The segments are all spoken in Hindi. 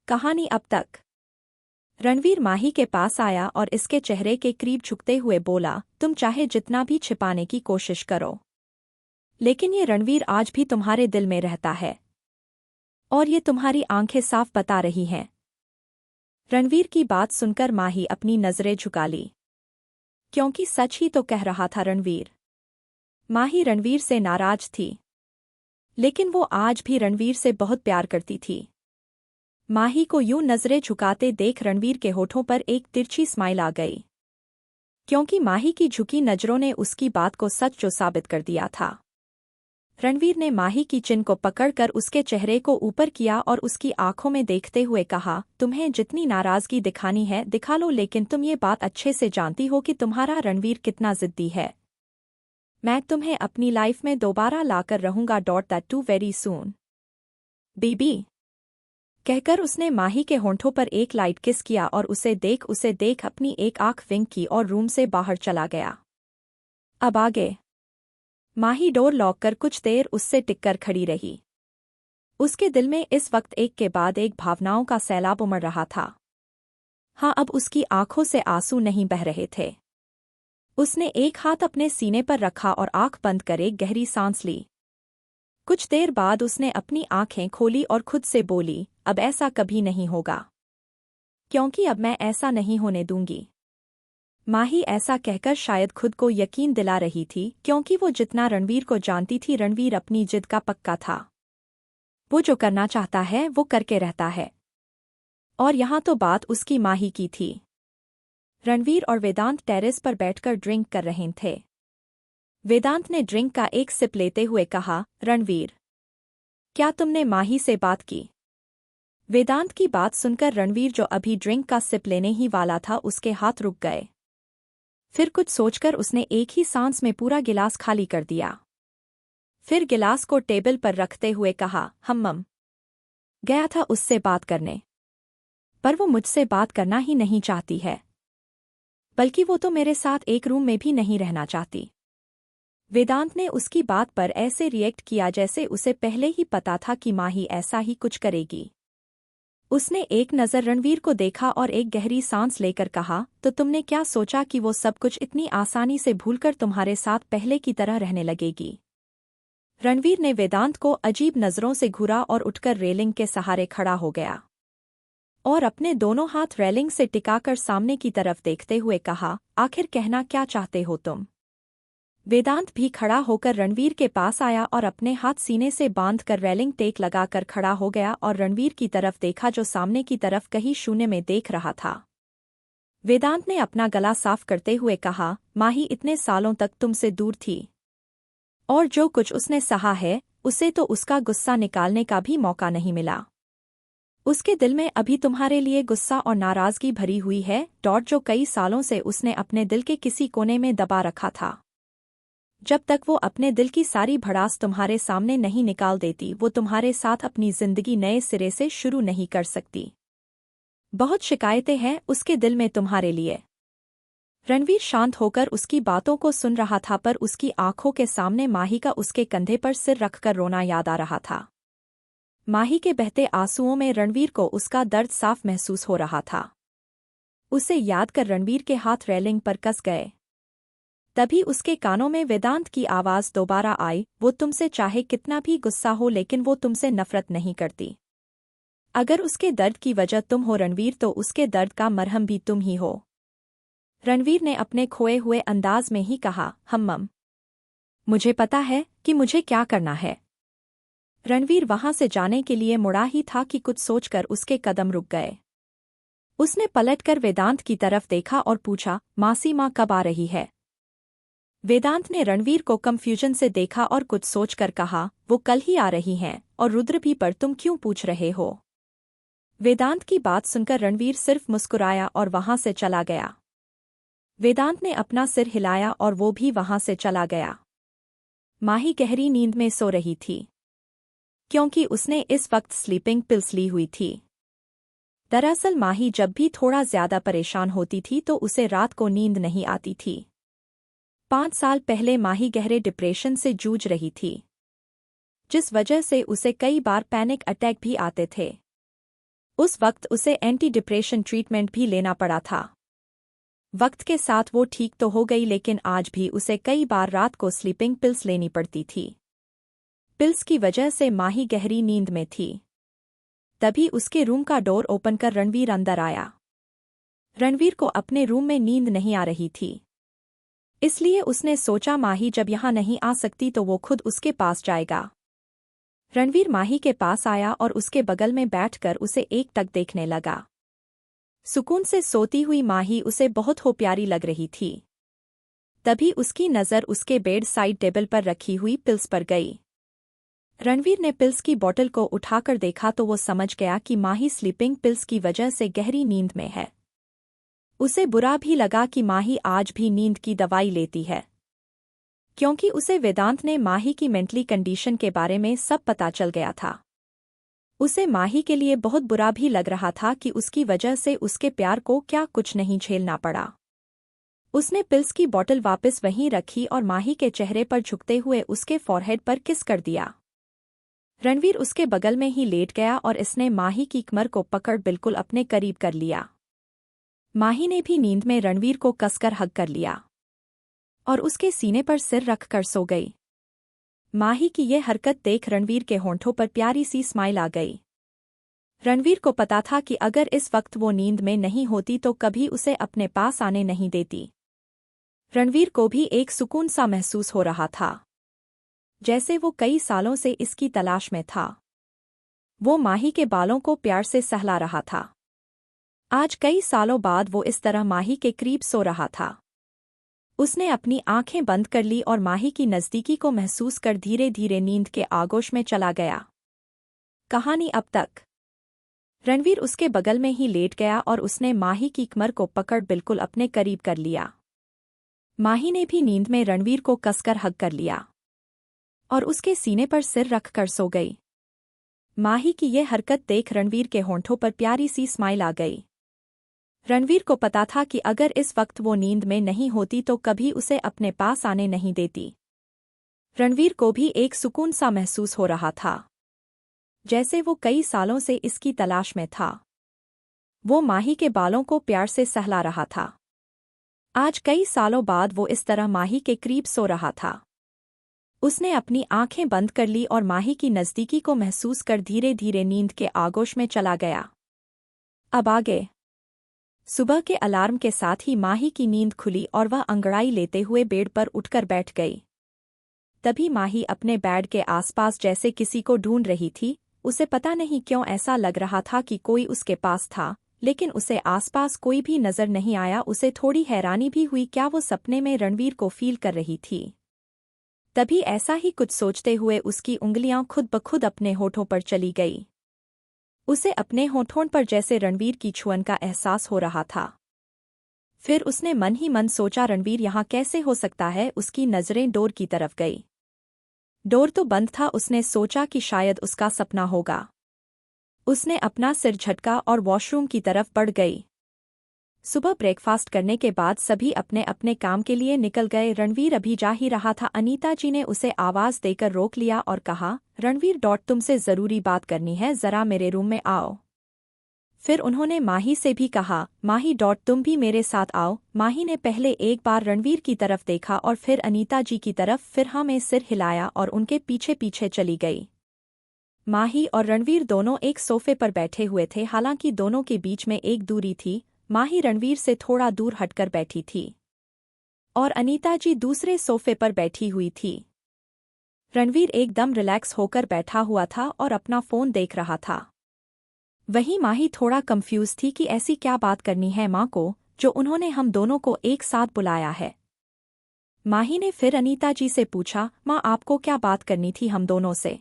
कहानी अब तक। रणवीर माही के पास आया और इसके चेहरे के करीब झुकते हुए बोला, तुम चाहे जितना भी छिपाने की कोशिश करो, लेकिन ये रणवीर आज भी तुम्हारे दिल में रहता है और ये तुम्हारी आंखें साफ बता रही हैं। रणवीर की बात सुनकर माही अपनी नजरें झुका ली, क्योंकि सच ही तो कह रहा था रणवीर। माही रणवीर से नाराज थी, लेकिन वो आज भी रणवीर से बहुत प्यार करती थी। माही को यूं नजरें झुकाते देख रणवीर के होठों पर एक तिरछी स्माइल आ गई, क्योंकि माही की झुकी नजरों ने उसकी बात को सच जो साबित कर दिया था। रणवीर ने माही की चिन को पकड़कर उसके चेहरे को ऊपर किया और उसकी आंखों में देखते हुए कहा, तुम्हें जितनी नाराजगी दिखानी है दिखा लो, लेकिन तुम ये बात अच्छे से जानती हो कि तुम्हारा रणवीर कितना जिद्दी है। मैं तुम्हें अपनी लाइफ में दोबारा लाकर रहूंगा, that too very soon baby. कहकर उसने माही के होंठों पर एक लाइट किस किया और उसे देख अपनी एक आंख विंक की और रूम से बाहर चला गया। अब आगे। माही डोर लॉक कर कुछ देर उससे टिककर खड़ी रही। उसके दिल में इस वक्त एक के बाद एक भावनाओं का सैलाब उमड़ रहा था। हाँ, अब उसकी आंखों से आंसू नहीं बह रहे थे। उसने एक हाथ अपने सीने पर रखा और आंख बंद कर एक गहरी सांस ली। कुछ देर बाद उसने अपनी आंखें खोली और खुद से बोली, अब ऐसा कभी नहीं होगा, क्योंकि अब मैं ऐसा नहीं होने दूंगी। माही ऐसा कहकर शायद खुद को यकीन दिला रही थी, क्योंकि वो जितना रणवीर को जानती थी, रणवीर अपनी जिद का पक्का था। वो जो करना चाहता है वो करके रहता है। और यहाँ तो बात उसकी माही की थी। रणवीर और वेदांत टेरेस पर बैठकर ड्रिंक कर रहे थे। वेदांत ने ड्रिंक का एक सिप लेते हुए कहा, रणवीर, क्या तुमने माही से बात की? वेदांत की बात सुनकर रणवीर, जो अभी ड्रिंक का सिप लेने ही वाला था, उसके हाथ रुक गए। फिर कुछ सोचकर उसने एक ही सांस में पूरा गिलास खाली कर दिया। फिर गिलास को टेबल पर रखते हुए कहा, हम गया था उससे बात करने, पर वो मुझसे बात करना ही नहीं चाहती है, बल्कि वो तो मेरे साथ एक रूम में भी नहीं रहना चाहती। वेदांत ने उसकी बात पर ऐसे रिएक्ट किया जैसे उसे पहले ही पता था कि माही ऐसा ही कुछ करेगी। उसने एक नज़र रणवीर को देखा और एक गहरी सांस लेकर कहा, तो तुमने क्या सोचा कि वो सब कुछ इतनी आसानी से भूलकर तुम्हारे साथ पहले की तरह रहने लगेगी? रणवीर ने वेदांत को अजीब नज़रों से घूरा और उठकर रेलिंग के सहारे खड़ा हो गया और अपने दोनों हाथ रेलिंग से टिकाकर सामने की तरफ देखते हुए कहा, आखिर कहना क्या चाहते हो तुम? वेदांत भी खड़ा होकर रणवीर के पास आया और अपने हाथ सीने से बांधकर रेलिंग टेक लगाकर खड़ा हो गया और रणवीर की तरफ देखा, जो सामने की तरफ कहीं शून्य में देख रहा था। वेदांत ने अपना गला साफ करते हुए कहा, माही इतने सालों तक तुमसे दूर थी और जो कुछ उसने सहा है उसे तो उसका गुस्सा निकालने का भी मौका नहीं मिला। उसके दिल में अभी तुम्हारे लिए गुस्सा और नाराजगी भरी हुई है, जो कई सालों से उसने अपने दिल के किसी कोने में दबा रखा था। जब तक वो अपने दिल की सारी भड़ास तुम्हारे सामने नहीं निकाल देती, वो तुम्हारे साथ अपनी जिंदगी नए सिरे से शुरू नहीं कर सकती। बहुत शिकायतें हैं उसके दिल में तुम्हारे लिए। रणवीर शांत होकर उसकी बातों को सुन रहा था, पर उसकी आंखों के सामने माही का उसके कंधे पर सिर रखकर रोना याद आ रहा था। माही के बहते आंसुओं में रणवीर को उसका दर्द साफ महसूस हो रहा था। उसे याद कर रणवीर के हाथ रेलिंग पर कस गए। तभी उसके कानों में वेदांत की आवाज दोबारा आई, वो तुमसे चाहे कितना भी गुस्सा हो, लेकिन वो तुमसे नफरत नहीं करती। अगर उसके दर्द की वजह तुम हो रणवीर, तो उसके दर्द का मरहम भी तुम ही हो। रणवीर ने अपने खोए हुए अंदाज में ही कहा, हम मुझे पता है कि मुझे क्या करना है। रणवीर वहां से जाने के लिए मुड़ा ही था कि कुछ सोचकर उसके कदम रुक गए। उसने पलटकर वेदांत की तरफ देखा और पूछा, मासी माँ कब आ रही है? वेदांत ने रणवीर को कंफ्यूजन से देखा और कुछ सोचकर कहा, वो कल ही आ रही हैं, और रुद्र भी, पर तुम क्यों पूछ रहे हो? वेदांत की बात सुनकर रणवीर सिर्फ मुस्कुराया और वहां से चला गया। वेदांत ने अपना सिर हिलाया और वो भी वहां से चला गया। माही गहरी नींद में सो रही थी, क्योंकि उसने इस वक्त स्लीपिंग पिल्स ली हुई थी। दरअसल माही जब भी थोड़ा ज्यादा परेशान होती थी तो उसे रात को नींद नहीं आती थी। 5 साल पहले माही गहरे डिप्रेशन से जूझ रही थी, जिस वजह से उसे कई बार पैनिक अटैक भी आते थे। उस वक्त उसे एंटी डिप्रेशन ट्रीटमेंट भी लेना पड़ा था। वक्त के साथ वो ठीक तो हो गई, लेकिन आज भी उसे कई बार रात को स्लीपिंग पिल्स लेनी पड़ती थी। पिल्स की वजह से माही गहरी नींद में थी। तभी उसके रूम का डोर ओपन कर रणवीर अंदर आया। रणवीर को अपने रूम में नींद नहीं आ रही थी, इसलिए उसने सोचा माही जब यहाँ नहीं आ सकती तो वो खुद उसके पास जाएगा। रणवीर माही के पास आया और उसके बगल में बैठकर उसे एकटक देखने लगा। सुकून से सोती हुई माही उसे बहुत हो प्यारी लग रही थी। तभी उसकी नज़र उसके बेड साइड टेबल पर रखी हुई पिल्स पर गई। रणवीर ने पिल्स की बोतल को उठाकर देखा तो वो समझ गया कि माही स्लीपिंग पिल्स की वजह से गहरी नींद में है। उसे बुरा भी लगा कि माही आज भी नींद की दवाई लेती है, क्योंकि उसे वेदांत ने माही की मेंटली कंडीशन के बारे में सब पता चल गया था। उसे माही के लिए बहुत बुरा भी लग रहा था कि उसकी वजह से उसके प्यार को क्या कुछ नहीं झेलना पड़ा। उसने पिल्स की बोतल वापस वहीं रखी और माही के चेहरे पर झुकते हुए उसके फॉरहेड पर किस कर दिया। रणवीर उसके बगल में ही लेट गया और इसने माही की कमर को पकड़ बिल्कुल अपने करीब कर लिया। माही ने भी नींद में रणवीर को कसकर हग कर लिया और उसके सीने पर सिर रखकर सो गई। माही की ये हरकत देख रणवीर के होंठों पर प्यारी सी स्माइल आ गई। रणवीर को पता था कि अगर इस वक्त वो नींद में नहीं होती तो कभी उसे अपने पास आने नहीं देती। रणवीर को भी एक सुकून सा महसूस हो रहा था, जैसे वो कई सालों से इसकी तलाश में था। वो माही के बालों को प्यार से सहला रहा था। आज कई सालों बाद वो इस तरह माही के करीब सो रहा था। उसने अपनी आंखें बंद कर ली और माही की नज़दीकी को महसूस कर धीरे धीरे नींद के आगोश में चला गया। कहानी अब तक। रणवीर उसके बगल में ही लेट गया और उसने माही की कमर को पकड़ बिल्कुल अपने करीब कर लिया। माही ने भी नींद में रणवीर को कसकर हग कर लिया और उसके सीने पर सिर रखकर सो गई। माही की ये हरकत देख रणवीर के होंठों पर प्यारी सी स्माइल आ गई। रणवीर को पता था कि अगर इस वक्त वो नींद में नहीं होती तो कभी उसे अपने पास आने नहीं देती। रणवीर को भी एक सुकून सा महसूस हो रहा था, जैसे वो कई सालों से इसकी तलाश में था। वो माही के बालों को प्यार से सहला रहा था। आज कई सालों बाद वो इस तरह माही के करीब सो रहा था। उसने अपनी आंखें बंद कर ली और माही की नज़दीकी को महसूस कर धीरे धीरे नींद के आगोश में चला गया। अब आगे। सुबह के अलार्म के साथ ही माही की नींद खुली और वह अंगड़ाई लेते हुए बेड पर उठकर बैठ गई। तभी माही अपने बेड के आसपास जैसे किसी को ढूंढ रही थी। उसे पता नहीं क्यों ऐसा लग रहा था कि कोई उसके पास था, लेकिन उसे आसपास कोई भी नजर नहीं आया। उसे थोड़ी हैरानी भी हुई, क्या वो सपने में रणवीर को फील कर रही थी। तभी ऐसा ही कुछ सोचते हुए उसकी उंगलियां खुद ब खुद अपने होठों पर चली गई। उसे अपने होठों पर जैसे रणवीर की छुअन का एहसास हो रहा था। फिर उसने मन ही मन सोचा, रणवीर यहाँ कैसे हो सकता है। उसकी नजरें डोर की तरफ गई। डोर तो बंद था। उसने सोचा कि शायद उसका सपना होगा। उसने अपना सिर झटका और वॉशरूम की तरफ बढ़ गई। सुबह ब्रेकफास्ट करने के बाद सभी अपने अपने काम के लिए निकल गए। रणवीर अभी जा ही रहा था, अनीता जी ने उसे आवाज़ देकर रोक लिया और कहा, रणवीर तुमसे ज़रूरी बात करनी है, ज़रा मेरे रूम में आओ। फिर उन्होंने माही से भी कहा, माही तुम भी मेरे साथ आओ। माही ने पहले एक बार रणवीर की तरफ देखा और फिर अनीता जी की तरफ, फिर हाँ में सिर हिलाया और उनके पीछे पीछे चली गई। माही और रणवीर दोनों एक सोफे पर बैठे हुए थे। हालांकि दोनों के बीच में एक दूरी थी। माही रणवीर से थोड़ा दूर हटकर बैठी थी और अनीता जी दूसरे सोफे पर बैठी हुई थी। रणवीर एकदम रिलैक्स होकर बैठा हुआ था और अपना फ़ोन देख रहा था। वहीं माही थोड़ा कंफ्यूज थी कि ऐसी क्या बात करनी है माँ को, जो उन्होंने हम दोनों को एक साथ बुलाया है। माही ने फिर अनीता जी से पूछा, माँ आपको क्या बात करनी थी हम दोनों से।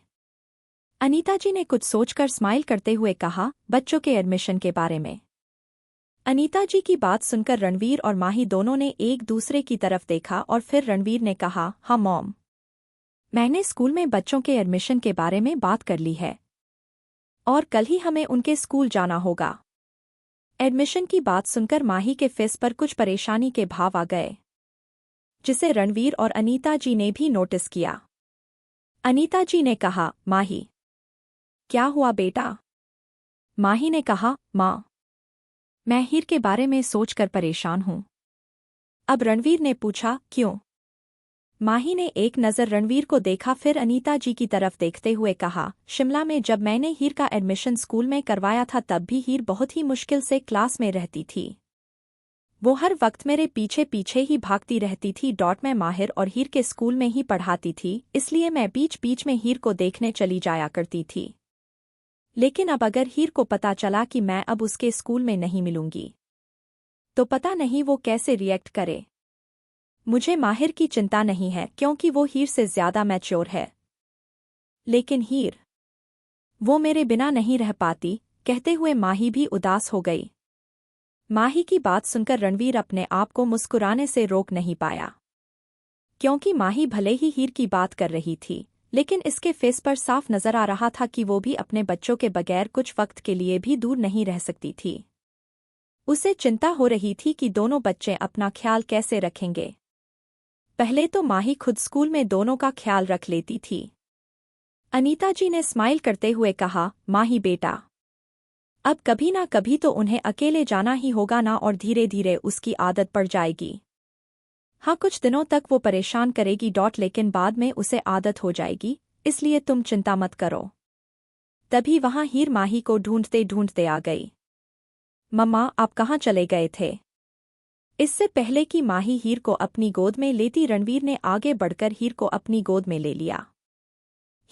अनीता जी ने कुछ सोचकर स्माइल करते हुए कहा, बच्चों के एडमिशन के बारे में। अनीता जी की बात सुनकर रणवीर और माही दोनों ने एक दूसरे की तरफ देखा और फिर रणवीर ने कहा, हाँ मॉम, मैंने स्कूल में बच्चों के एडमिशन के बारे में बात कर ली है और कल ही हमें उनके स्कूल जाना होगा। एडमिशन की बात सुनकर माही के फेस पर कुछ परेशानी के भाव आ गए, जिसे रणवीर और अनीता जी ने भी नोटिस किया। अनीता जी ने कहा, माही क्या हुआ बेटा, माही ने कहा, माँ, मैं हीर के बारे में सोचकर परेशान हूँ। अब रणवीर ने पूछा, क्यों? माही ने एक नज़र रणवीर को देखा, फिर अनीता जी की तरफ देखते हुए कहा, शिमला में जब मैंने हीर का एडमिशन स्कूल में करवाया था तब भी हीर बहुत ही मुश्किल से क्लास में रहती थी। वो हर वक्त मेरे पीछे पीछे ही भागती रहती थी। मैं माहिर और हीर के स्कूल में ही पढ़ाती थी, इसलिए मैं बीच बीच में हीर को देखने चली जाया करती थी। लेकिन अब अगर हीर को पता चला कि मैं अब उसके स्कूल में नहीं मिलूंगी तो पता नहीं वो कैसे रिएक्ट करे। मुझे माहिर की चिंता नहीं है क्योंकि वो हीर से ज्यादा मैच्योर है, लेकिन हीर, वो मेरे बिना नहीं रह पाती। कहते हुए माही भी उदास हो गई। माही की बात सुनकर रणवीर अपने आप को मुस्कुराने से रोक नहीं पाया, क्योंकि माही भले ही हीर की बात कर रही थी, लेकिन इसके फेस पर साफ नजर आ रहा था कि वो भी अपने बच्चों के बगैर कुछ वक्त के लिए भी दूर नहीं रह सकती थी। उसे चिंता हो रही थी कि दोनों बच्चे अपना ख्याल कैसे रखेंगे। पहले तो माही खुद स्कूल में दोनों का ख्याल रख लेती थी। अनीता जी ने स्माइल करते हुए कहा, माही बेटा, अब कभी ना कभी तो उन्हें अकेले जाना ही होगा ना, और धीरे धीरे उसकी आदत पड़ जाएगी। हाँ, कुछ दिनों तक वो परेशान करेगी लेकिन बाद में उसे आदत हो जाएगी, इसलिए तुम चिंता मत करो। तभी वहां हीर माही को ढूंढते ढूंढते आ गई। मम्मा, आप कहाँ चले गए थे? इससे पहले कि माही हीर को अपनी गोद में लेती, रणवीर ने आगे बढ़कर हीर को अपनी गोद में ले लिया।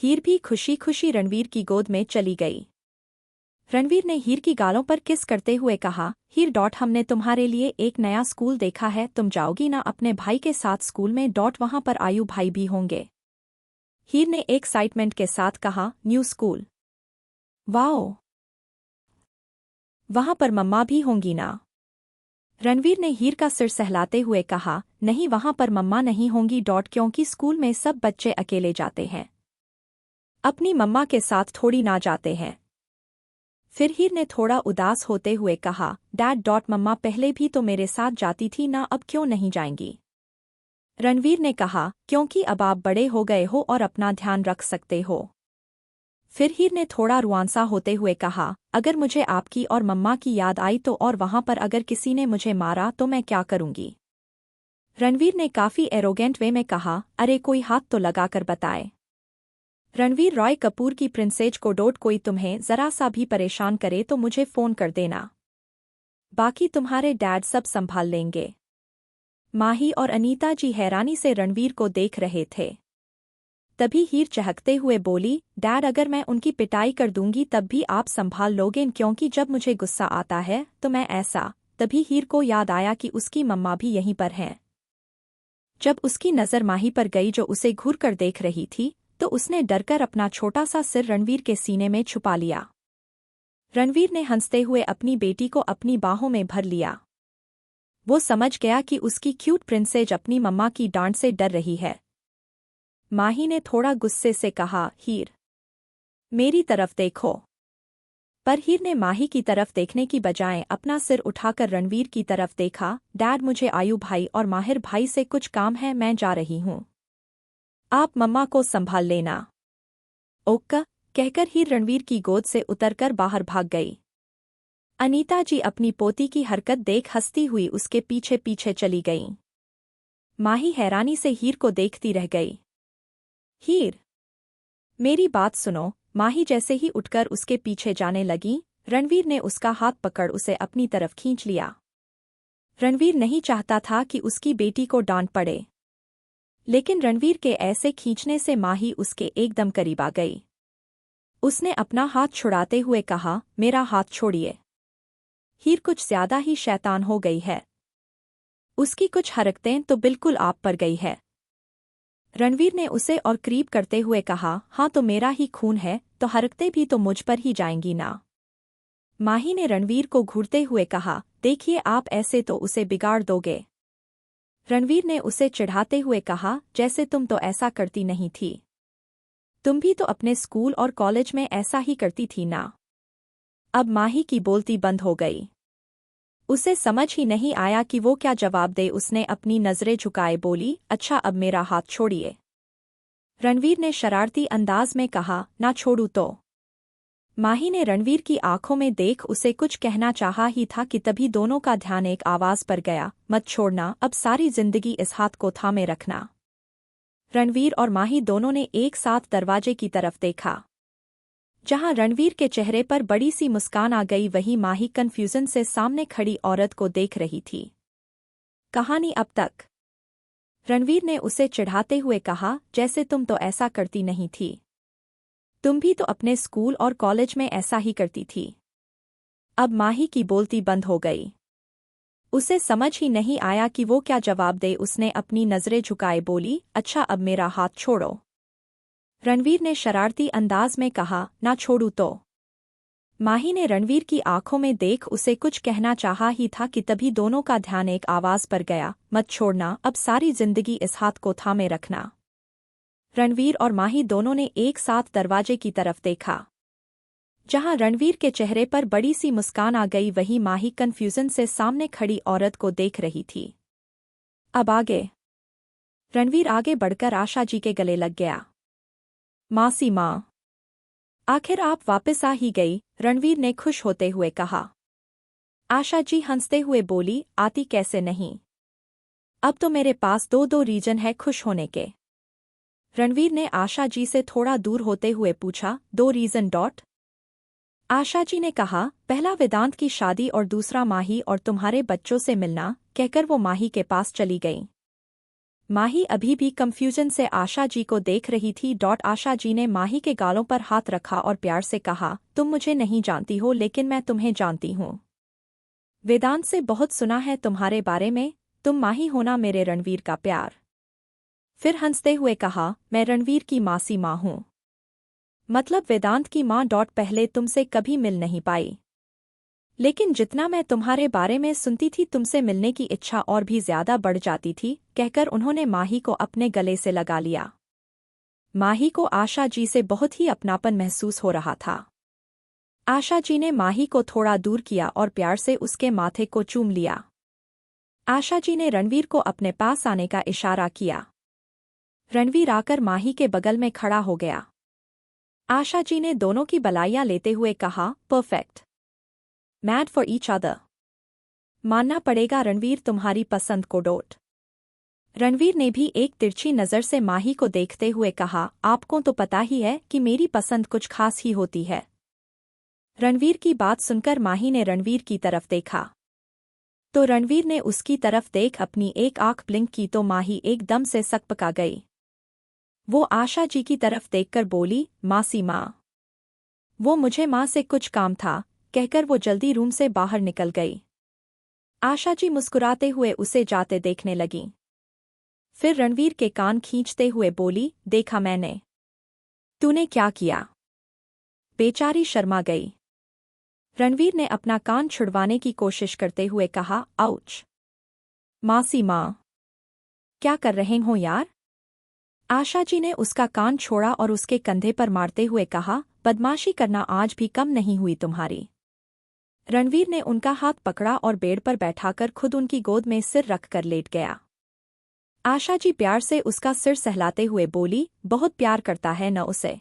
हीर भी खुशी खुशी रणवीर की गोद में चली गई। रणवीर ने हीर की गालों पर किस करते हुए कहा, हीर, हमने तुम्हारे लिए एक नया स्कूल देखा है, तुम जाओगी ना अपने भाई के साथ स्कूल में? वहां पर आयु भाई भी होंगे। हीर ने एक्साइटमेंट के साथ कहा, न्यू स्कूल? वाओ, वहां पर मम्मा भी होंगी ना? रणवीर ने हीर का सिर सहलाते हुए कहा, नहीं, वहां पर मम्मा नहीं होंगी क्योंकि स्कूल में सब बच्चे अकेले जाते हैं, अपनी मम्मा के साथ थोड़ी ना जाते हैं। फिर हीर ने थोड़ा उदास होते हुए कहा, डैड, मम्मा पहले भी तो मेरे साथ जाती थी ना, अब क्यों नहीं जाएंगी? रणवीर ने कहा, क्योंकि अब आप बड़े हो गए हो और अपना ध्यान रख सकते हो। फिर हीर ने थोड़ा रुआंसा होते हुए कहा, अगर मुझे आपकी और मम्मा की याद आई तो, और वहां पर अगर किसी ने मुझे मारा तो मैं क्या करूंगी? रणवीर ने काफी एरोगेंट वे में कहा, अरे कोई हाथ तो लगाकर बताए। रणवीर रॉय कपूर की प्रिंसेज को कोई तुम्हें जरा सा भी परेशान करे तो मुझे फोन कर देना, बाकी तुम्हारे डैड सब संभाल लेंगे। माही और अनीता जी हैरानी से रणवीर को देख रहे थे। तभी हीर चहकते हुए बोली, डैड, अगर मैं उनकी पिटाई कर दूंगी तब भी आप संभाल लोगे? क्योंकि जब मुझे गुस्सा आता है तो मैं ऐसा। तभी हीर को याद आया कि उसकी मम्मा भी यहीं पर हैं। जब उसकी नज़र माही पर गई जो उसे घूर कर देख रही थी, तो उसने डरकर अपना छोटा सा सिर रणवीर के सीने में छुपा लिया। रणवीर ने हंसते हुए अपनी बेटी को अपनी बाहों में भर लिया। वो समझ गया कि उसकी क्यूट प्रिंसेज अपनी मम्मा की डांट से डर रही है। माही ने थोड़ा गुस्से से कहा, हीर, मेरी तरफ देखो। पर हीर ने माही की तरफ देखने की बजाय अपना सिर उठाकर रणवीर की तरफ देखा। डैड, मुझे आयु भाई और माहिर भाई से कुछ काम है, मैं जा रही हूँ, आप मम्मा को संभाल लेना। ओक्का, कहकर हीर रणवीर की गोद से उतरकर बाहर भाग गई। अनीता जी अपनी पोती की हरकत देख हंसती हुई उसके पीछे पीछे चली गईं। माही हैरानी से हीर को देखती रह गई। हीर, मेरी बात सुनो। माही जैसे ही उठकर उसके पीछे जाने लगी, रणवीर ने उसका हाथ पकड़ उसे अपनी तरफ खींच लिया। रणवीर नहीं चाहता था कि उसकी बेटी को डांट पड़े, लेकिन रणवीर के ऐसे खींचने से माही उसके एकदम करीब आ गई। उसने अपना हाथ छुड़ाते हुए कहा, मेरा हाथ छोड़िए। हीर कुछ ज्यादा ही शैतान हो गई है। उसकी कुछ हरकतें तो बिल्कुल आप पर गई है। रणवीर ने उसे और करीब करते हुए कहा, हाँ तो मेरा ही खून है, तो हरकतें भी तो मुझ पर ही जाएंगी ना। माही ने रणवीर को घूरते हुए कहा, देखिए, आप ऐसे तो उसे बिगाड़ दोगे। रणवीर ने उसे चिढ़ाते हुए कहा, जैसे तुम तो ऐसा करती नहीं थी, तुम भी तो अपने स्कूल और कॉलेज में ऐसा ही करती थी ना। अब माही की बोलती बंद हो गई। उसे समझ ही नहीं आया कि वो क्या जवाब दे। उसने अपनी नजरें झुकाए बोली, अच्छा, अब मेरा हाथ छोड़िए। रणवीर ने शरारती अंदाज में कहा, ना छोड़ू तो? माही ने रणवीर की आंखों में देख उसे कुछ कहना चाहा ही था कि तभी दोनों का ध्यान एक आवाज पर गया, मत छोड़ना, अब सारी जिंदगी इस हाथ को थामे रखना। रणवीर और माही दोनों ने एक साथ दरवाजे की तरफ देखा। जहां रणवीर के चेहरे पर बड़ी सी मुस्कान आ गई, वहीं माही कन्फ्यूजन से सामने खड़ी औरत को देख रही थी। कहानी अब तक। रणवीर ने उसे चिढ़ाते हुए कहा, जैसे तुम तो ऐसा करती नहीं थी। तुम भी तो अपने स्कूल और कॉलेज में ऐसा ही करती थी। अब माही की बोलती बंद हो गई। उसे समझ ही नहीं आया कि वो क्या जवाब दे। उसने अपनी नजरें झुकाए बोली, अच्छा अब मेरा हाथ छोड़ो। रणवीर ने शरारती अंदाज में कहा, ना छोड़ू तो। माही ने रणवीर की आंखों में देख उसे कुछ कहना चाहा ही था कि तभी दोनों का ध्यान एक आवाज पर गया, मत छोड़ना, अब सारी जिंदगी इस हाथ को थामे रखना। रणवीर और माही दोनों ने एक साथ दरवाजे की तरफ देखा। जहां रणवीर के चेहरे पर बड़ी सी मुस्कान आ गई, वहीं माही कन्फ्यूजन से सामने खड़ी औरत को देख रही थी। अब आगे। रणवीर आगे बढ़कर आशा जी के गले लग गया। मासी माँ, आखिर आप वापस आ ही गई, रणवीर ने खुश होते हुए कहा। आशा जी हंसते हुए बोली, आती कैसे नहीं। अब तो मेरे पास दो दो रीजन है खुश होने के। रणवीर ने आशा जी से थोड़ा दूर होते हुए पूछा, दो रीजन डॉट। आशा जी ने कहा, पहला वेदांत की शादी और दूसरा माही और तुम्हारे बच्चों से मिलना, कहकर वो माही के पास चली गई। माही अभी भी कंफ्यूजन से आशा जी को देख रही थी। आशा जी ने माही के गालों पर हाथ रखा और प्यार से कहा, तुम मुझे नहीं जानती हो लेकिन मैं तुम्हें जानती हूँ। वेदांत से बहुत सुना है तुम्हारे बारे में, तुम माही होना मेरे रणवीर का प्यार। फिर हंसते हुए कहा, मैं रणवीर की मासी माँ हूँ। मतलब वेदांत की माँ। पहले तुमसे कभी मिल नहीं पाई, लेकिन जितना मैं तुम्हारे बारे में सुनती थी तुमसे मिलने की इच्छा और भी ज्यादा बढ़ जाती थी, कहकर उन्होंने माही को अपने गले से लगा लिया। माही को आशा जी से बहुत ही अपनापन महसूस हो रहा था। आशा जी ने माही को थोड़ा दूर किया और प्यार से उसके माथे को चूम लिया। आशा जी ने रणवीर को अपने पास आने का इशारा किया। रणवीर आकर माही के बगल में खड़ा हो गया। आशा जी ने दोनों की बलाइयां लेते हुए कहा, perfect, mad for each other. मानना पड़ेगा रणवीर तुम्हारी पसंद को डॉट। रणवीर ने भी एक तिरछी नज़र से माही को देखते हुए कहा, आपको तो पता ही है कि मेरी पसंद कुछ खास ही होती है। रणवीर की बात सुनकर माही ने रणवीर की तरफ देखा तो रणवीर ने उसकी तरफ देख अपनी एक आंख ब्लिंक की तो माही एकदम से सकपका गई। वो आशा जी की तरफ देखकर बोली, मासी माँ। वो मुझे माँ से कुछ काम था, कहकर वो जल्दी रूम से बाहर निकल गई। आशा जी मुस्कुराते हुए उसे जाते देखने लगीं। फिर रणवीर के कान खींचते हुए बोली, देखा मैंने, तूने क्या किया। बेचारी शर्मा गई। रणवीर ने अपना कान छुड़वाने की कोशिश करते हुए कहा, आउच। मासी माँ, क्या कर रहे हो यार। आशा जी ने उसका कान छोड़ा और उसके कंधे पर मारते हुए कहा, बदमाशी करना आज भी कम नहीं हुई तुम्हारी। रणवीर ने उनका हाथ पकड़ा और बेड पर बैठाकर खुद उनकी गोद में सिर रखकर लेट गया। आशा जी प्यार से उसका सिर सहलाते हुए बोली, बहुत प्यार करता है न उसे।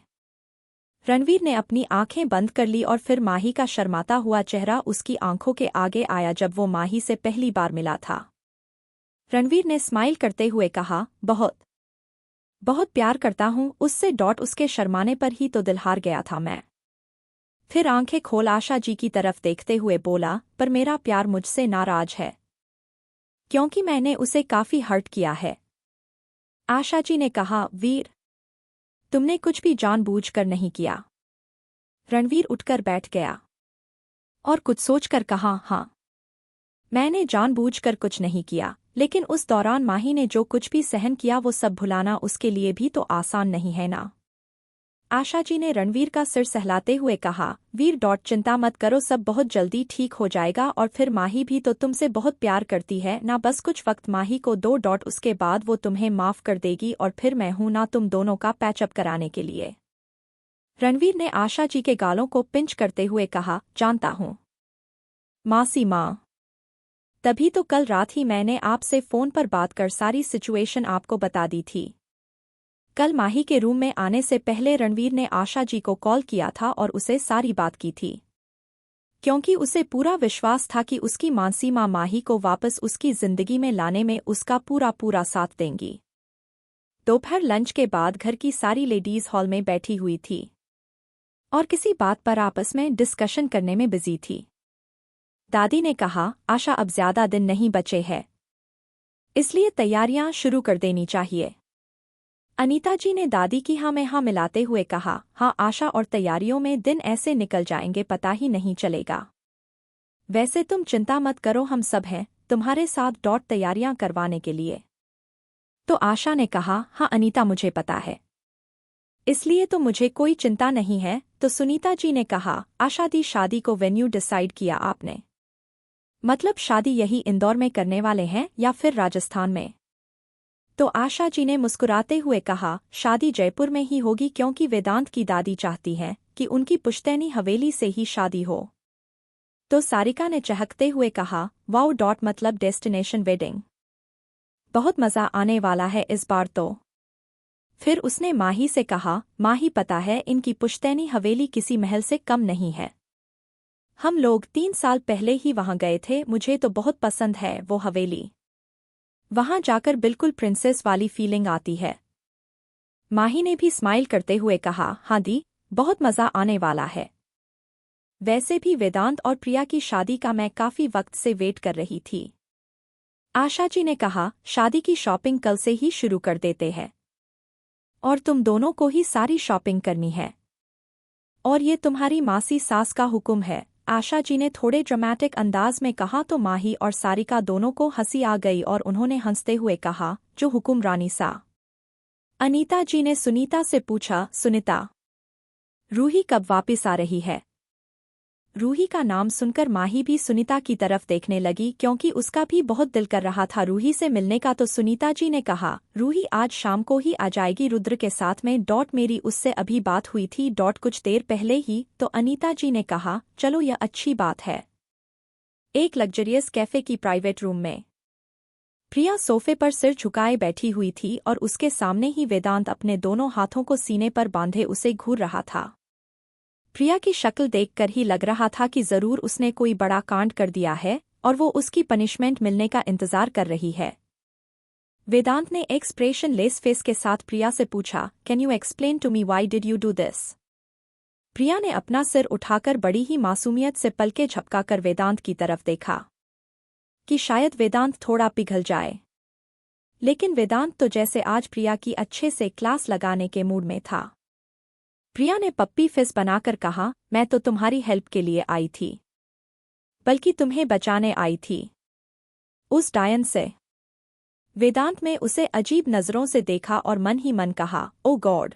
रणवीर ने अपनी आंखें बंद कर ली और फिर माही का शर्माता हुआ चेहरा उसकी आंखों के आगे आया जब वो माही से पहली बार मिला था। रणवीर ने स्माइल करते हुए कहा, बहुत बहुत प्यार करता हूँ उससे। उसके शर्माने पर ही तो दिल हार गया था मैं। फिर आंखें खोल आशा जी की तरफ देखते हुए बोला, पर मेरा प्यार मुझसे नाराज है, क्योंकि मैंने उसे काफी हर्ट किया है। आशा जी ने कहा, वीर, तुमने कुछ भी जानबूझकर नहीं किया। रणवीर उठकर बैठ गया और कुछ सोचकर कहा, हाँ, मैंने जानबूझकर कुछ नहीं किया, लेकिन उस दौरान माही ने जो कुछ भी सहन किया वो सब भुलाना उसके लिए भी तो आसान नहीं है ना। आशा जी ने रणवीर का सिर सहलाते हुए कहा, वीर, चिंता मत करो, सब बहुत जल्दी ठीक हो जाएगा। और फिर माही भी तो तुमसे बहुत प्यार करती है ना, बस कुछ वक्त माही को दो। उसके बाद वो तुम्हें माफ कर देगी और फिर मैं हूं ना तुम दोनों का पैचअप कराने के लिए। रणवीर ने आशा जी के गालों को पिंच करते हुए कहा, जानता हूँ मासी माँ। तभी तो कल रात ही मैंने आपसे फोन पर बात कर सारी सिचुएशन आपको बता दी थी। कल माही के रूम में आने से पहले रणवीर ने आशा जी को कॉल किया था और उसे सारी बात की थी, क्योंकि उसे पूरा विश्वास था कि उसकी मानसी माँ माही को वापस उसकी जिंदगी में लाने में उसका पूरा पूरा साथ देंगी। दोपहर लंच के बाद घर की सारी लेडीज हॉल में बैठी हुई थी और किसी बात पर आपस में डिस्कशन करने में बिजी थी। दादी ने कहा, आशा अब ज्यादा दिन नहीं बचे हैं, इसलिए तैयारियां शुरू कर देनी चाहिए। अनीता जी ने दादी की हाँ में हाँ मिलाते हुए कहा, हाँ आशा, और तैयारियों में दिन ऐसे निकल जाएंगे पता ही नहीं चलेगा। वैसे तुम चिंता मत करो, हम सब हैं तुम्हारे साथ तैयारियां करवाने के लिए। तो आशा ने कहा, हाँ अनीता मुझे पता है, इसलिए तो मुझे कोई चिंता नहीं है। तो सुनीता जी ने कहा, आशा दी शादी को वेन्यू डिसाइड किया आपने? मतलब शादी यही इंदौर में करने वाले हैं या फिर राजस्थान में? तो आशा जी ने मुस्कुराते हुए कहा, शादी जयपुर में ही होगी, क्योंकि वेदांत की दादी चाहती है कि उनकी पुश्तैनी हवेली से ही शादी हो। तो सारिका ने चहकते हुए कहा, वाओ मतलब डेस्टिनेशन वेडिंग, बहुत मजा आने वाला है इस बार तो। फिर उसने माही से कहा, माही पता है इनकी पुश्तैनी हवेली किसी महल से कम नहीं है। हम लोग 3 साल पहले ही वहां गए थे, मुझे तो बहुत पसंद है वो हवेली। वहां जाकर बिल्कुल प्रिंसेस वाली फीलिंग आती है। माही ने भी स्माइल करते हुए कहा, हाँ दी, बहुत मजा आने वाला है। वैसे भी वेदांत और प्रिया की शादी का मैं काफी वक्त से वेट कर रही थी। आशा जी ने कहा, शादी की शॉपिंग कल से ही शुरू कर देते हैं, और तुम दोनों को ही सारी शॉपिंग करनी है, और ये तुम्हारी मासी सास का हुक्म है। आशा जी ने थोड़े ड्रामेटिक अंदाज में कहा तो माही और सारिका दोनों को हंसी आ गई और उन्होंने हंसते हुए कहा, जो हुक्म रानी सा। अनीता जी ने सुनीता से पूछा, सुनीता, रूही कब वापस आ रही है? रूही का नाम सुनकर माही भी सुनीता की तरफ देखने लगी, क्योंकि उसका भी बहुत दिल कर रहा था रूही से मिलने का। तो सुनीता जी ने कहा, रूही आज शाम को ही आ जाएगी रुद्र के साथ में। मेरी उससे अभी बात हुई थी कुछ देर पहले ही। तो अनीता जी ने कहा, चलो यह अच्छी बात है। एक लग्जरियस कैफे की प्राइवेट रूम में प्रिया सोफे पर सिर झुकाए बैठी हुई थी और उसके सामने ही वेदांत अपने दोनों हाथों को सीने पर बांधे उसे घूर रहा था। प्रिया की शक्ल देखकर ही लग रहा था कि जरूर उसने कोई बड़ा कांड कर दिया है और वो उसकी पनिशमेंट मिलने का इंतजार कर रही है। वेदांत ने एक्सप्रेशन लेस फेस के साथ प्रिया से पूछा, can you explain to me why did you do this? Priya ने अपना सिर उठाकर बड़ी ही मासूमियत से पलके झपकाकर वेदांत की तरफ देखा कि शायद वेदांत थोड़ा पिघल जाए, लेकिन वेदांत तो जैसे आज प्रिया की अच्छे से क्लास लगाने के मूड में था। प्रिया ने पप्पी फेस बनाकर कहा, मैं तो तुम्हारी हेल्प के लिए आई थी, बल्कि तुम्हें बचाने आई थी उस डायन से। वेदांत में उसे अजीब नजरों से देखा और मन ही मन कहा, ओ गॉड,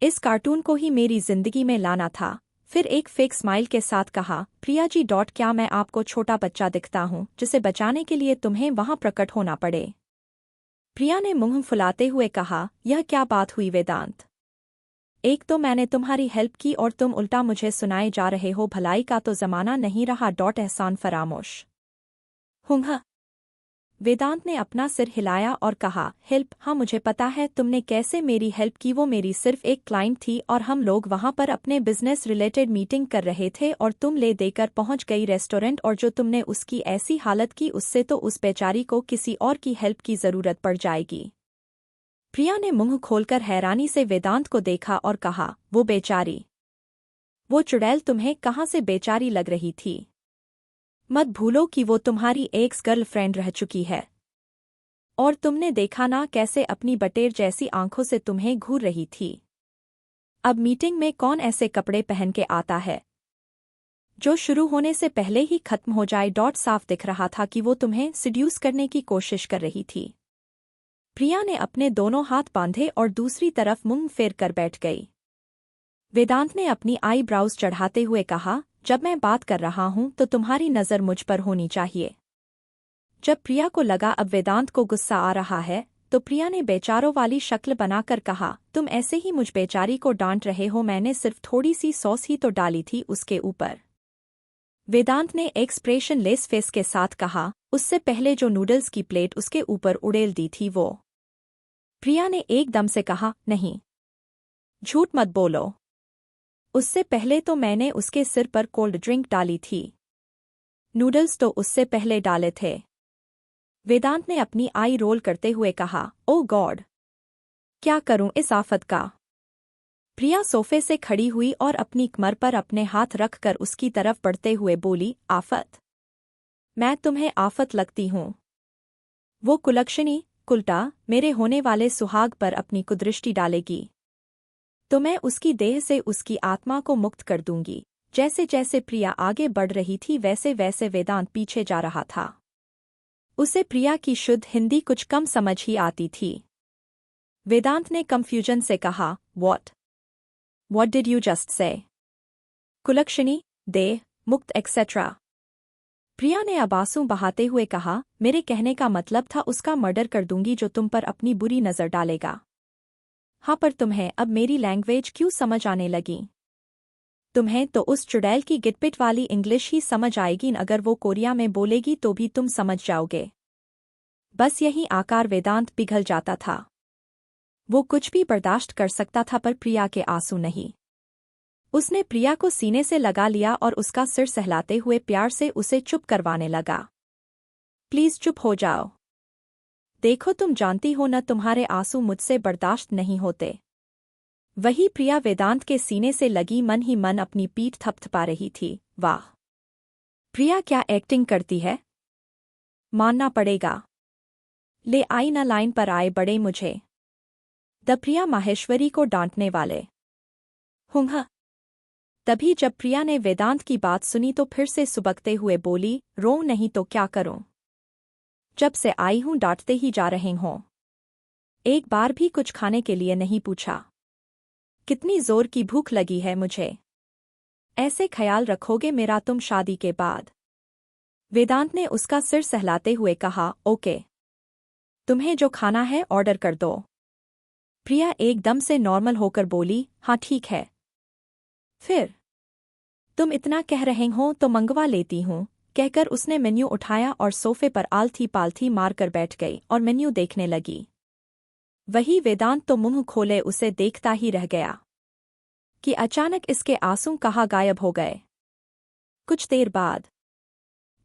इस कार्टून को ही मेरी जिंदगी में लाना था। फिर एक फेक स्माइल के साथ कहा, प्रिया जी क्या मैं आपको छोटा बच्चा दिखता हूँ जिसे बचाने के लिए तुम्हें वहां प्रकट होना पड़े? प्रिया ने मुंह फुलाते हुए कहा, यह क्या बात हुई वेदांत? एक तो मैंने तुम्हारी हेल्प की और तुम उल्टा मुझे सुनाए जा रहे हो, भलाई का तो जमाना नहीं रहा। एहसान फरामोश हुंगा। वेदांत ने अपना सिर हिलाया और कहा, हेल्प? हाँ मुझे पता है तुमने कैसे मेरी हेल्प की। वो मेरी सिर्फ एक क्लाइंट थी और हम लोग वहां पर अपने बिजनेस रिलेटेड मीटिंग कर रहे थे और तुम ले देकर पहुंच गई रेस्टोरेंट, और जो तुमने उसकी ऐसी हालत की उससे तो उस बेचारी को किसी और की हेल्प की जरूरत पड़ जाएगी। प्रिया ने मुंह खोलकर हैरानी से वेदांत को देखा और कहा, वो बेचारी? वो चुड़ैल तुम्हें कहाँ से बेचारी लग रही थी? मत भूलो कि वो तुम्हारी एक्स गर्लफ्रेंड रह चुकी है, और तुमने देखा ना कैसे अपनी बटेर जैसी आंखों से तुम्हें घूर रही थी। अब मीटिंग में कौन ऐसे कपड़े पहन के आता है जो शुरू होने से पहले ही खत्म हो जाए? साफ दिख रहा था कि वो तुम्हें सिड्यूस करने की कोशिश कर रही थी। प्रिया ने अपने दोनों हाथ बांधे और दूसरी तरफ मुंह फेर कर बैठ गई। वेदांत ने अपनी आईब्राउज चढ़ाते हुए कहा, जब मैं बात कर रहा हूं तो तुम्हारी नजर मुझ पर होनी चाहिए। जब प्रिया को लगा अब वेदांत को गुस्सा आ रहा है, तो प्रिया ने बेचारों वाली शक्ल बनाकर कहा, तुम ऐसे ही मुझ बेचारी को डांट रहे हो, मैंने सिर्फ थोड़ी सी सॉस ही तो डाली थी उसके ऊपर। वेदांत ने एक्सप्रेशन लेस फेस के साथ कहा, उससे पहले जो नूडल्स की प्लेट उसके ऊपर उड़ेल दी थी वो प्रिया ने एकदम से कहा, नहीं। झूठ मत बोलो। उससे पहले तो मैंने उसके सिर पर कोल्ड ड्रिंक डाली थी। नूडल्स तो उससे पहले डाले थे। वेदांत ने अपनी आई रोल करते हुए कहा, ओ गॉड, क्या करूं इस आफत का। प्रिया सोफे से खड़ी हुई और अपनी कमर पर अपने हाथ रखकर उसकी तरफ बढ़ते हुए बोली, आफत? मैं तुम्हें आफत लगती हूं? वो कुलक्षणी कुलटा मेरे होने वाले सुहाग पर अपनी कुदृष्टि डालेगी तो मैं उसकी देह से उसकी आत्मा को मुक्त कर दूंगी। जैसे जैसे प्रिया आगे बढ़ रही थी वैसे वैसे वेदांत पीछे जा रहा था। उसे प्रिया की शुद्ध हिंदी कुछ कम समझ ही आती थी। वेदांत ने कंफ्यूजन से कहा, What did you just say? कुलक्षणी, देह, मुक्त एक्सेट्रा। प्रिया ने अब आंसू बहाते हुए कहा, मेरे कहने का मतलब था उसका मर्डर कर दूंगी जो तुम पर अपनी बुरी नजर डालेगा। हाँ, पर तुम्हें अब मेरी लैंग्वेज क्यों समझ आने लगी? तुम्हें तो उस चुड़ैल की गिटपिट वाली इंग्लिश ही समझ आएगी, अगर वो कोरिया में बोलेगी तो भी तुम समझ जाओगे। बस यही आकार वेदांत पिघल जाता था। वो कुछ भी बर्दाश्त कर सकता था पर प्रिया के आंसू नहीं। उसने प्रिया को सीने से लगा लिया और उसका सिर सहलाते हुए प्यार से उसे चुप करवाने लगा। प्लीज चुप हो जाओ। देखो, तुम जानती हो न, तुम्हारे आंसू मुझसे बर्दाश्त नहीं होते। वही प्रिया वेदांत के सीने से लगी मन ही मन अपनी पीठ थपथपा रही थी। वाह, प्रिया क्या एक्टिंग करती है, मानना पड़ेगा। ले आई न, लाइन पर आए बड़े मुझे द प्रिया माहेश्वरी को डांटने वाले। हुंहा। तभी जब प्रिया ने वेदांत की बात सुनी तो फिर से सुबकते हुए बोली, रो नहीं तो क्या करूं? जब से आई हूं डांटते ही जा रहे हों। एक बार भी कुछ खाने के लिए नहीं पूछा। कितनी जोर की भूख लगी है मुझे। ऐसे ख्याल रखोगे मेरा तुम शादी के बाद? वेदांत ने उसका सिर सहलाते हुए कहा, ओके, तुम्हें जो खाना है ऑर्डर कर दो। प्रिया एकदम से नॉर्मल होकर बोली, हाँ ठीक है। फिर तुम इतना कह रहे हो तो मंगवा लेती हूँ, कहकर उसने मेन्यू उठाया और सोफे पर आलथी पालथी मारकर बैठ गई और मेन्यू देखने लगी। वही वेदांत तो मुंह खोले उसे देखता ही रह गया कि अचानक इसके आंसू कहाँ गायब हो गए। कुछ देर बाद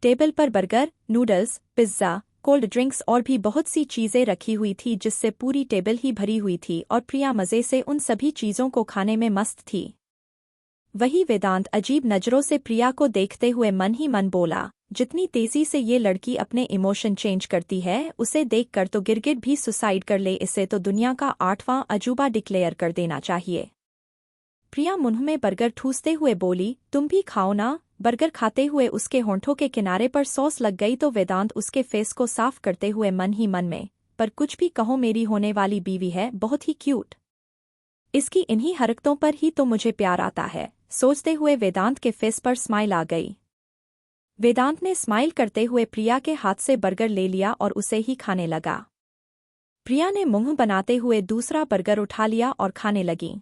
टेबल पर burger, noodles, pizza, cold drinks और भी बहुत सी चीजें रखी हुई थी जिससे पूरी टेबल ही भरी हुई थी और प्रिया मजे से उन सभी चीजों को खाने में मस्त थी। वही वेदांत अजीब नजरों से प्रिया को देखते हुए मन ही मन बोला, जितनी तेजी से ये लड़की अपने इमोशन चेंज करती है उसे देखकर तो गिरगिट भी सुसाइड कर ले, इसे तो दुनिया का 8वां अजूबा डिक्लेयर कर देना चाहिए। प्रिया मुंह में बर्गर ठूसते हुए बोली, तुम भी खाओ ना। बर्गर खाते हुए उसके होंठों के किनारे पर सॉस लग गई तो वेदांत उसके फेस को साफ करते हुए मन ही मन में, पर कुछ भी कहो मेरी होने वाली बीवी है बहुत ही क्यूट। इसकी इन्हीं हरकतों पर ही तो मुझे प्यार आता है, सोचते हुए वेदांत के फेस पर स्माइल आ गई। वेदांत ने स्माइल करते हुए प्रिया के हाथ से बर्गर ले लिया और उसे ही खाने लगा। प्रिया ने मुंह बनाते हुए दूसरा बर्गर उठा लिया और खाने लगी।